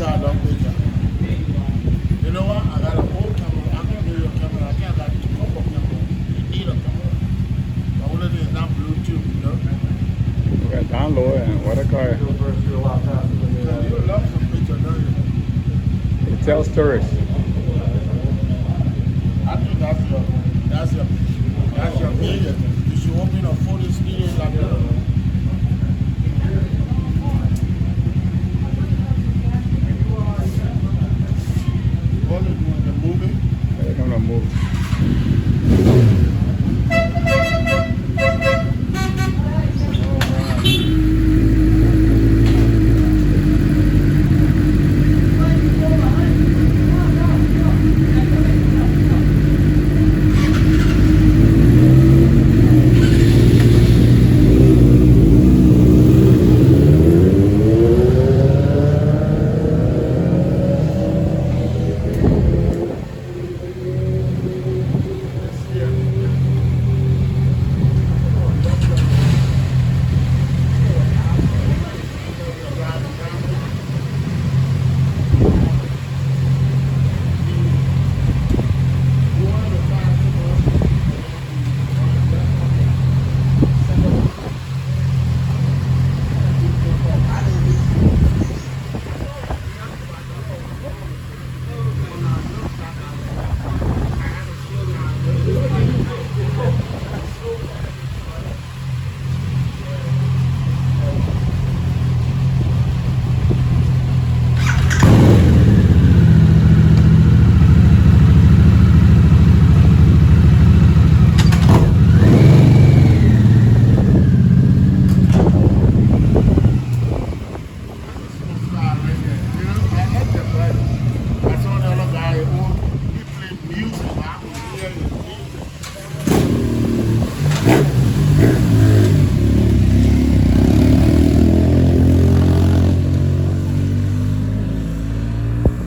got a long picture. You know what? I got an old camera. I'm gonna do your camera. I got like a couple camera. You need a camera. I want to do not Bluetooth, you know? You got download and what I call it. You love some picture, don't you? It tells stories. I think that's your million. You should open a photo studio like that.